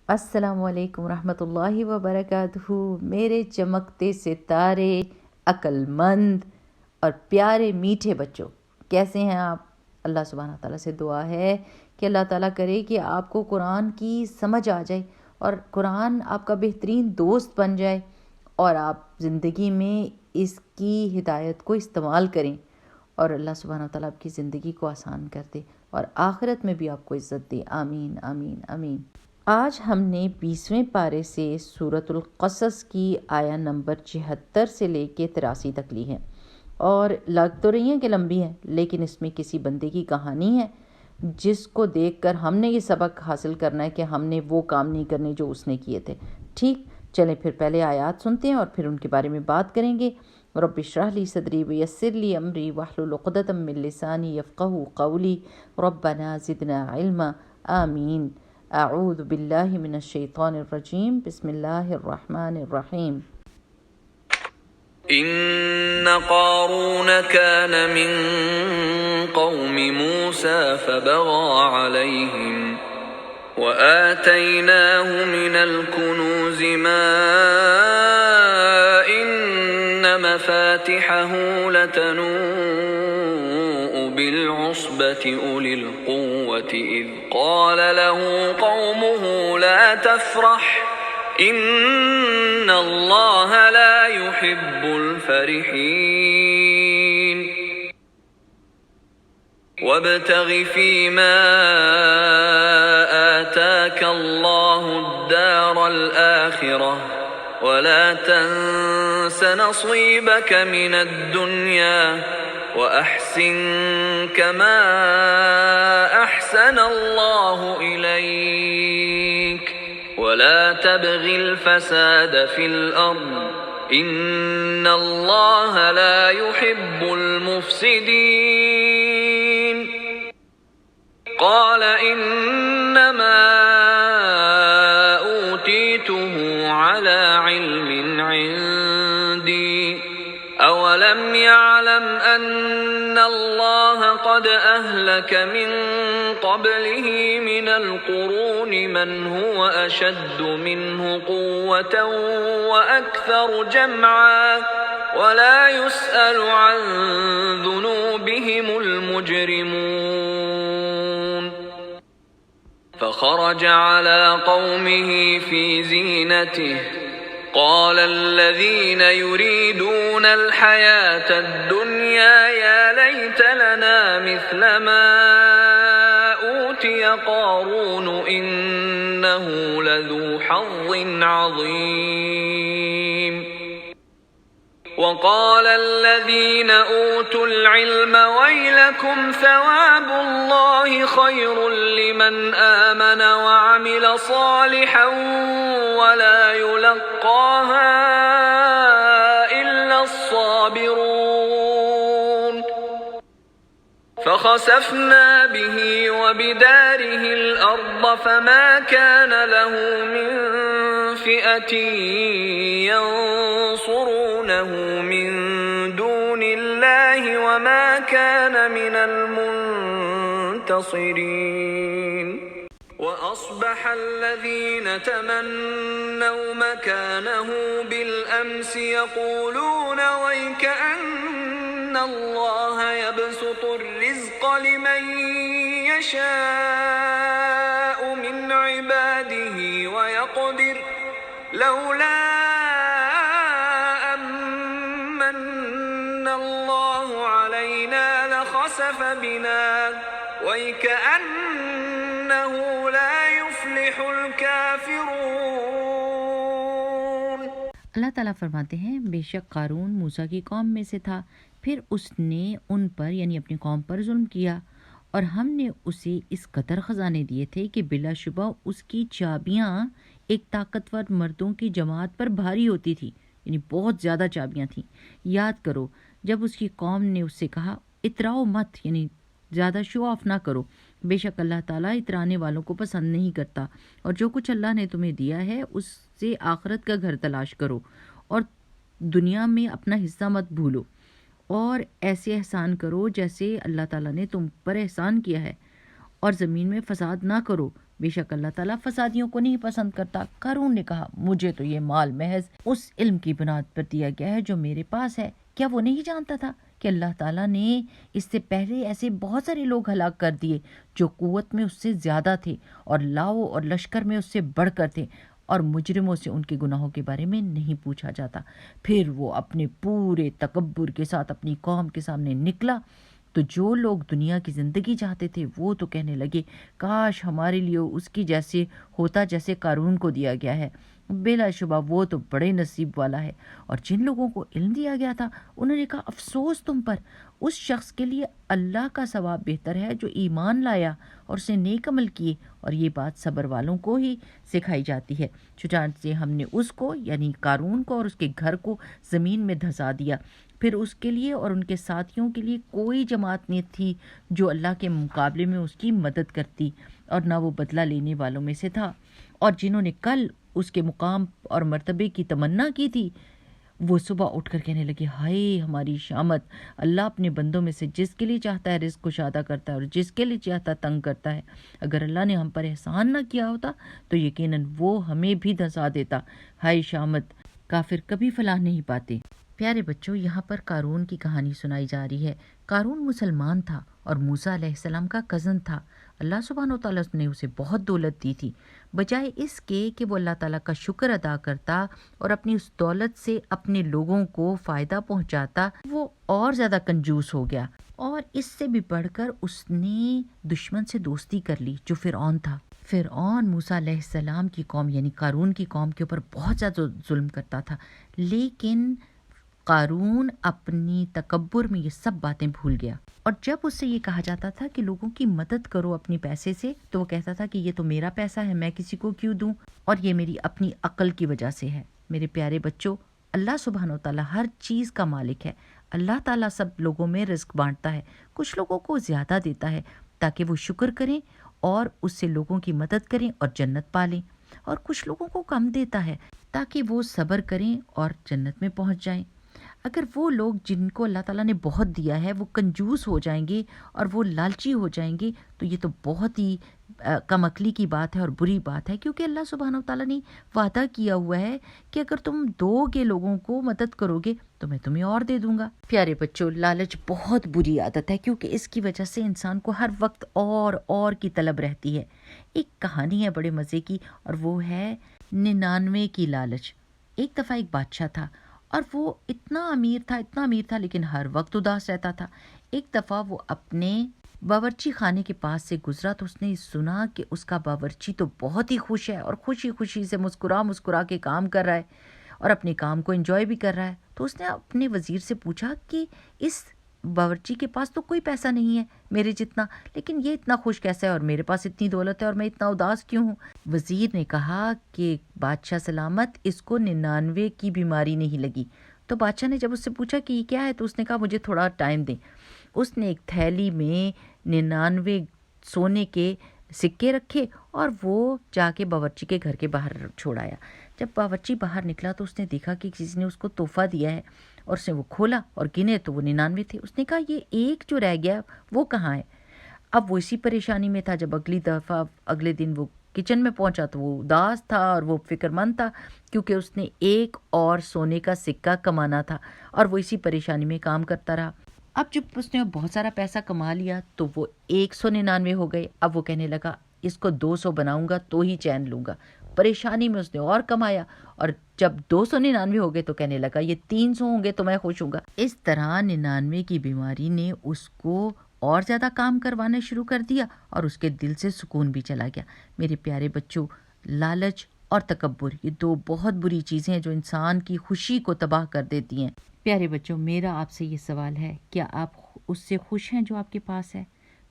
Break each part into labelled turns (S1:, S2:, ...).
S1: السلام علیکم ورحمۃ اللہ وبرکاتہ۔ میرے چمکتے ستارے، عقل مند اور پیارے میٹھے بچوں، کیسے ہیں آپ؟ اللہ سبحانہ تعالیٰ سے دعا ہے کہ اللہ تعالیٰ کرے کہ آپ کو قرآن کی سمجھ آ جائے اور قرآن آپ کا بہترین دوست بن جائے اور آپ زندگی میں اس کی ہدایت کو استعمال کریں اور اللہ سبحانہ تعالیٰ آپ کی زندگی کو آسان کر دے اور آخرت میں بھی آپ کو عزت دے۔ آمین آمین آمین۔ آج ہم نے 20ویں پارے سے سورۃ القصص کی آیا نمبر 76 سے لے کے 83 تک لی ہے، اور لگ تو رہی ہیں کہ لمبی ہے، لیکن اس میں کسی بندے کی کہانی ہے جس کو دیکھ کر ہم نے یہ سبق حاصل کرنا ہے کہ ہم نے وہ کام نہیں کرنے جو اس نے کیے تھے۔ ٹھیک، چلیں پھر پہلے آیات سنتے ہیں اور پھر ان کے بارے میں بات کریں گے۔ رب اشرح لی صدری ویسر لی امری واحلل عقدۃ من لسانی یفقہوا قولی ربنا زدنا علما آمین۔ اعوذ باللہ من الشیطان الرجیم، بسم اللہ الرحمن الرحیم۔
S2: إن قارون كان من قوم موسى فبغى عليهم وآتيناه من الكنوز ما إن مفاتحه لتنوء بالعصبة أولي القوة إذ قال له قومه لا تفرح إن الله لا يحب الفرحين وابتغ فيما آتاك الله الدار الآخرة ولا تنس نصيبك من الدنيا وأحسن كما أحسن الله إليك ولا تبغ الفساد في الأرض إن الله لا يحب المفسدين قال إنما أوتيته على علم عندي أولم يعلم أن الله قد أهلك من قبله من القرون من هو أشد منه قوة وأكثر جمعا ولا يسأل عن ذنوبهم المجرمون فخرج على قومه في زينته قال الذين يريدون الحياة الدنيا يا ليت لنا مثل ما أوتي قارون إنه لذو حظ عظيم وقال الذين أوتوا العلم ويلكم ثواب الله خير لمن آمن وعمل صالحا ولا يلقاها إلا الصابرون فخسفنا به وبداره الأرض فما كان له من فئة ينصرونه من دون الله وما كان من المنتصرين وأصبح الذين تمنوا مكانه بالأمس يقولون ويكأن الله يبسط الرزق لمن يشاء من عباده ويقدر لولا أمن الله علينا لخسف بنا ويكأنه لا يفلح الكافرون۔
S1: اللہ تعالیٰ فرماتے ہیں بے شک قارون موسیٰ کی قوم میں سے تھا، پھر اس نے ان پر یعنی اپنی قوم پر ظلم کیا، اور ہم نے اسے اس قدر خزانے دیے تھے کہ بلا شبہ اس کی چابیاں ایک طاقتور مردوں کی جماعت پر بھاری ہوتی تھی، یعنی بہت زیادہ چابیاں تھیں۔ یاد کرو جب اس کی قوم نے اس سے کہا اتراؤ مت، یعنی زیادہ شو آف نہ کرو، بے شک اللہ تعالیٰ اترانے والوں کو پسند نہیں کرتا، اور جو کچھ اللہ نے تمہیں دیا ہے اس سے آخرت کا گھر تلاش کرو اور دنیا میں اپنا حصہ مت بھولو، اور ایسے احسان کرو جیسے اللہ تعالیٰ نے تم پر احسان کیا ہے، اور زمین میں فساد نہ کرو بے شک اللہ تعالیٰ فسادیوں کو نہیں پسند کرتا۔ قارون نے کہا مجھے تو یہ مال محض اس علم کی بنیاد پر دیا گیا ہے جو میرے پاس ہے۔ کیا وہ نہیں جانتا تھا کہ اللہ تعالیٰ نے اس سے پہلے ایسے بہت سارے لوگ ہلاک کر دیے جو قوت میں اس سے زیادہ تھے اور لاؤ اور لشکر میں اس سے بڑھ کر تھے، اور مجرموں سے ان کے گناہوں کے بارے میں نہیں پوچھا جاتا۔ پھر وہ اپنے پورے تکبر کے ساتھ اپنی قوم کے سامنے نکلا تو جو لوگ دنیا کی زندگی چاہتے تھے وہ تو کہنے لگے کاش ہمارے لیے اس کی جیسے ہوتا جیسے قارون کو دیا گیا ہے، بلا شبہ وہ تو بڑے نصیب والا ہے۔ اور جن لوگوں کو علم دیا گیا تھا انہوں نے کہا افسوس تم پر، اس شخص کے لیے اللہ کا ثواب بہتر ہے جو ایمان لایا اور اسے نیک عمل کیے، اور یہ بات صبر والوں کو ہی سکھائی جاتی ہے۔ چنانچہ ہم نے اس کو یعنی قارون کو اور اس کے گھر کو زمین میں دھسا دیا، پھر اس کے لیے اور ان کے ساتھیوں کے لیے کوئی جماعت نہیں تھی جو اللہ کے مقابلے میں اس کی مدد کرتی، اور نہ وہ بدلہ لینے والوں میں سے تھا۔ اور جنہوں نے کل اس کے مقام اور مرتبے کی تمنا کی تھی وہ صبح اٹھ کر کہنے لگے ہائے ہماری شامت، اللہ اپنے بندوں میں سے جس کے لیے چاہتا ہے رزق کشادہ کرتا ہے اور جس کے لیے چاہتا ہے تنگ کرتا ہے۔ اگر اللہ نے ہم پر احسان نہ کیا ہوتا تو یقیناً وہ ہمیں بھی دھسا دیتا۔ ہائے شامت، کافر کبھی فلاح نہیں پاتے۔ پیارے بچوں، یہاں پر قارون کی کہانی سنائی جا رہی ہے۔ قارون مسلمان تھا اور موسیٰ علیہ السلام کا کزن تھا۔ اللہ سبحانہ و تعالیٰ نے اسے بہت دولت دی تھی۔ بجائے اس کے کہ وہ اللہ تعالیٰ کا شکر ادا کرتا اور اپنی اس دولت سے اپنے لوگوں کو فائدہ پہنچاتا، وہ اور زیادہ کنجوس ہو گیا، اور اس سے بھی بڑھ کر اس نے دشمن سے دوستی کر لی جو فرعون تھا۔ فرعون موسیٰ علیہ السلام کی قوم یعنی قارون کی قوم کے اوپر بہت زیادہ ظلم کرتا تھا، لیکن قارون اپنی تکبر میں یہ سب باتیں بھول گیا، اور جب اس سے یہ کہا جاتا تھا کہ لوگوں کی مدد کرو اپنی پیسے سے تو وہ کہتا تھا کہ یہ تو میرا پیسہ ہے، میں کسی کو کیوں دوں، اور یہ میری اپنی عقل کی وجہ سے ہے۔ میرے پیارے بچوں، اللہ سبحانہ و تعالیٰ ہر چیز کا مالک ہے۔ اللہ تعالیٰ سب لوگوں میں رزق بانٹتا ہے، کچھ لوگوں کو زیادہ دیتا ہے تاکہ وہ شکر کریں اور اس سے لوگوں کی مدد کریں اور جنت پالیں، اور کچھ لوگوں کو کم دیتا ہے تاکہ وہ صبر کریں اور جنت میں پہنچ جائیں۔ اگر وہ لوگ جن کو اللہ تعالیٰ نے بہت دیا ہے وہ کنجوس ہو جائیں گے اور وہ لالچی ہو جائیں گے تو یہ تو بہت ہی کم عقلی کی بات ہے اور بری بات ہے، کیونکہ اللہ سبحانہ و تعالیٰ نے وعدہ کیا ہوا ہے کہ اگر تم دو گے لوگوں کو مدد کرو گے تو میں تمہیں اور دے دوں گا۔ پیارے بچوں، لالچ بہت بری عادت ہے کیونکہ اس کی وجہ سے انسان کو ہر وقت اور کی طلب رہتی ہے۔ ایک کہانی ہے بڑے مزے کی، اور وہ ہے 99 کی لالچ۔ ایک دفعہ ایک بادشاہ تھا اور وہ اتنا امیر تھا لیکن ہر وقت اداس رہتا تھا۔ ایک دفعہ وہ اپنے باورچی خانے کے پاس سے گزرا تو اس نے سنا کہ اس کا باورچی تو بہت ہی خوش ہے اور خوشی سے مسکرا کے کام کر رہا ہے اور اپنے کام کو انجوائے بھی کر رہا ہے۔ تو اس نے اپنے وزیر سے پوچھا کہ اس باورچی کے پاس تو کوئی پیسہ نہیں ہے میرے جتنا، لیکن یہ اتنا خوش کیسا ہے اور میرے پاس اتنی دولت ہے اور میں اتنا اداس کیوں ہوں؟ وزیر نے کہا کہ بادشاہ سلامت، اس کو 99 کی بیماری نہیں لگی۔ تو بادشاہ نے جب اس سے پوچھا کہ یہ کیا ہے تو اس نے کہا مجھے تھوڑا ٹائم دیں۔ اس نے ایک تھیلی میں 99 سونے کے سکے رکھے اور وہ جا کے باورچی کے گھر کے باہر چھوڑایا۔ جب باورچی باہر نکلا تو اس نے دیکھا کہ کسی نے اس کو تحفہ دیا ہے، اور اس نے وہ کھولا اور گنے تو وہ 99 تھے۔ اس نے کہا یہ ایک جو رہ گیا وہ کہاں ہے؟ اب وہ اسی پریشانی میں تھا۔ جب اگلے دن وہ کچن میں پہنچا تو وہ اداس تھا اور وہ فکر مند تھا کیونکہ اس نے ایک اور سونے کا سکہ کمانا تھا، اور وہ اسی پریشانی میں کام کرتا رہا۔ اب جب اس نے بہت سارا پیسہ کما لیا تو وہ 199 ہو گئے۔ اب وہ کہنے لگا اس کو 200 بناؤں گا تو ہی چین لوں گا۔ پریشانی میں اس نے اور کمایا، اور جب 299 ہو گئے تو کہنے لگا یہ 300 ہوں گے تو میں خوش ہوں گا۔ اس طرح 99 کی بیماری نے اس کو اور زیادہ کام کروانا شروع کر دیا اور اس کے دل سے سکون بھی چلا گیا۔ میرے پیارے بچوں، لالچ اور تکبر یہ دو بہت بری چیزیں ہیں جو انسان کی خوشی کو تباہ کر دیتی ہیں۔ پیارے بچوں، میرا آپ سے یہ سوال ہے، کیا آپ اس سے خوش ہیں جو آپ کے پاس ہے؟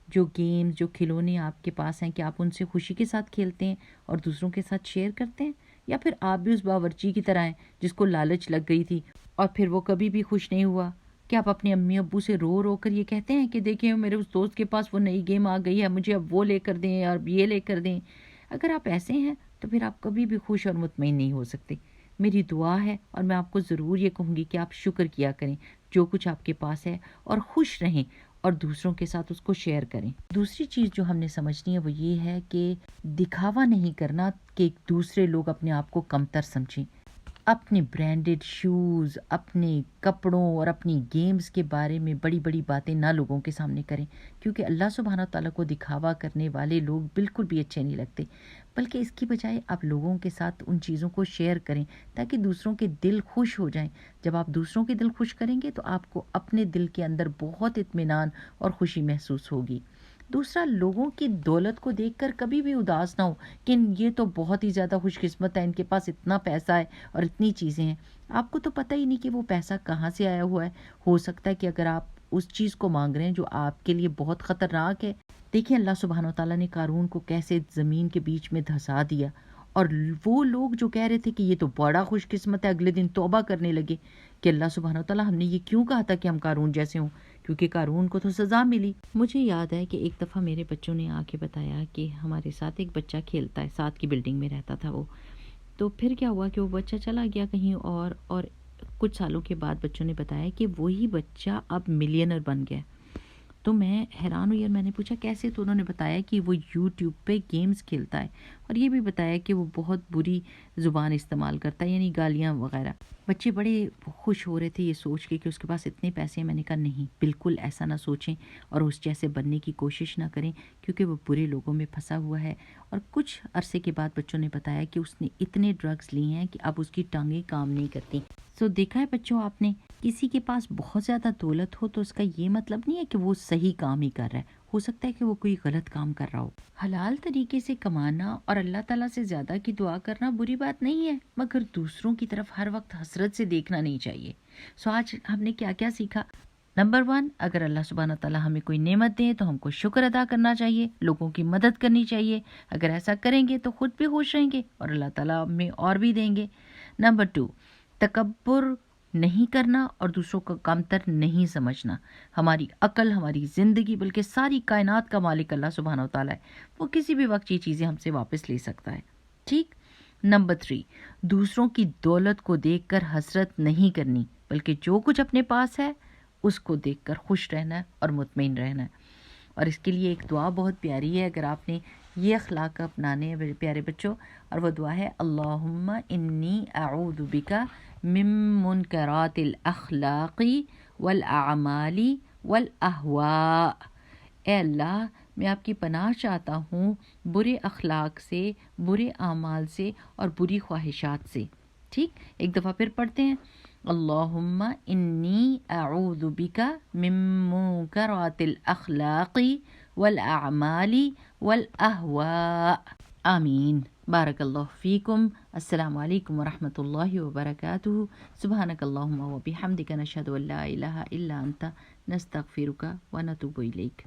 S1: جو گیمز، جو کھلونے آپ کے پاس ہیں، کیا آپ ان سے خوشی کے ساتھ کھیلتے ہیں اور دوسروں کے ساتھ شیئر کرتے ہیں؟ یا پھر آپ بھی اس باورچی کی طرح ہیں جس کو لالچ لگ گئی تھی اور پھر وہ کبھی بھی خوش نہیں ہوا؟ کہ آپ اپنے امی ابو سے رو کر یہ کہتے ہیں کہ دیکھیں میرے اس دوست کے پاس وہ نئی گیم آ گئی ہے، مجھے اب وہ لے کر دیں اور یہ لے کر دیں؟ اگر آپ ایسے ہیں تو پھر آپ کبھی بھی خوش اور مطمئن نہیں ہو سکتے۔ میری دعا ہے اور میں آپ کو ضرور یہ کہوں گی کہ آپ شکر کیا کریں جو کچھ آپ کے پاس ہے اور خوش رہیں اور دوسروں کے ساتھ اس کو شیئر کریں۔ دوسری چیز جو ہم نے سمجھنی ہے وہ یہ ہے کہ دکھاوا نہیں کرنا کہ دوسرے لوگ اپنے آپ کو کمتر سمجھیں۔ اپنے برانڈڈ شوز، اپنے کپڑوں اور اپنی گیمز کے بارے میں بڑی بڑی باتیں نہ لوگوں کے سامنے کریں، کیونکہ اللہ سبحانہ و تعالیٰ کو دکھاوا کرنے والے لوگ بالکل بھی اچھے نہیں لگتے، بلکہ اس کی بجائے آپ لوگوں کے ساتھ ان چیزوں کو شیئر کریں تاکہ دوسروں کے دل خوش ہو جائیں۔ جب آپ دوسروں کے دل خوش کریں گے تو آپ کو اپنے دل کے اندر بہت اطمینان اور خوشی محسوس ہوگی۔ دوسرا، لوگوں کی دولت کو دیکھ کر کبھی بھی اداس نہ ہو کہ یہ تو بہت ہی زیادہ خوش قسمت ہے، ان کے پاس اتنا پیسہ ہے اور اتنی چیزیں ہیں۔ آپ کو تو پتہ ہی نہیں کہ وہ پیسہ کہاں سے آیا ہوا ہے۔ ہو سکتا ہے کہ اگر آپ اس چیز کو مانگ رہے ہیں جو آپ کے لیے بہت خطرناک ہے۔ دیکھیں اللہ سبحانہ و تعالیٰ نے قارون کو کیسے زمین کے بیچ میں دھسا دیا، اور وہ لوگ جو کہہ رہے تھے کہ یہ تو بڑا خوش قسمت ہے، اگلے دن توبہ کرنے لگے کہ اللہ سبحانہ و تعالیٰ ہم نے یہ کیوں کہا تھا کہ ہم قارون جیسے ہوں، کیونکہ قارون کو تو سزا ملی۔ مجھے یاد ہے کہ ایک دفعہ میرے بچوں نے آ کے بتایا کہ ہمارے ساتھ ایک بچہ کھیلتا ہے، ساتھ کی بلڈنگ میں رہتا تھا وہ، تو پھر کیا ہوا کہ وہ بچہ چلا گیا کہیں اور کچھ سالوں کے بعد بچوں نے بتایا کہ وہی بچہ اب ملینر بن گیا۔ تو میں حیران ہوئی اور میں نے پوچھا کیسے، تو انہوں نے بتایا کہ وہ یوٹیوب پہ گیمز کھیلتا ہے، اور یہ بھی بتایا کہ وہ بہت بری زبان استعمال کرتا ہے، یعنی گالیاں وغیرہ۔ بچے بڑے خوش ہو رہے تھے یہ سوچ کے کہ اس کے پاس اتنے پیسے ہیں۔ میں نے کہا نہیں، بالکل ایسا نہ سوچیں اور اس جیسے بننے کی کوشش نہ کریں، کیونکہ وہ برے لوگوں میں پھنسا ہوا ہے۔ اور کچھ عرصے کے بعد بچوں نے بتایا کہ اس نے اتنے ڈرگز لیے ہیں کہ اب اس کی ٹانگیں کام نہیں کرتی۔ سو دیکھا ہے بچوں آپ نے، کسی کے پاس بہت زیادہ دولت ہو تو اس کا یہ مطلب نہیں ہے کہ وہ صحیح کام ہی کر رہا ہے، ہو سکتا ہے کہ وہ کوئی غلط کام کر رہا ہو۔ حلال طریقے سے کمانا اور اللہ تعالیٰ سے زیادہ کی دعا کرنا بری بات نہیں ہے، مگر دوسروں کی طرف ہر وقت حسرت سے دیکھنا نہیں چاہیے۔ سو آج ہم نے کیا کیا سیکھا؟ نمبر 1، اگر اللہ سبحانہ تعالیٰ ہمیں کوئی نعمت دے تو ہم کو شکر ادا کرنا چاہیے، لوگوں کی مدد کرنی چاہیے۔ اگر ایسا کریں گے تو خود بھی خوش رہیں گے اور اللہ تعالیٰ ہمیں اور بھی دیں گے۔ نمبر 2، تکبر نہیں کرنا اور دوسروں کو کمتر نہیں سمجھنا۔ ہماری عقل، ہماری زندگی، بلکہ ساری کائنات کا مالک اللہ سبحانہ و تعالیٰ ہے، وہ کسی بھی وقت یہ چیزیں ہم سے واپس لے سکتا ہے، ٹھیک۔ نمبر 3، دوسروں کی دولت کو دیکھ کر حسرت نہیں کرنی، بلکہ جو کچھ اپنے پاس ہے اس کو دیکھ کر خوش رہنا ہے اور مطمئن رہنا ہے۔ اور اس کے لیے ایک دعا بہت پیاری ہے، اگر آپ نے یہ اخلاق اپنانے ہیں پیارے بچوں، اور وہ دعا ہے اللہم انی اعوذ بکا من منکرات الاخلاق والاعمال والاہواء۔ اے اللہ، میں آپ کی پناہ چاہتا ہوں برے اخلاق سے، برے اعمال سے اور بری خواہشات سے، ٹھیک۔ ایک دفعہ پھر پڑھتے ہیں، اللہم انی اعوذ بکا من منکرات الاخلاق والاعمال والاہواء۔ آمین۔ بارک اللہ فیکم۔ السلام علیکم ورحمۃ اللہ وبرکاتہ۔ سبحانک اللہم وبحمدک، نشہد ان لا الہ الا انت، نستغفرک ونتوب الیک۔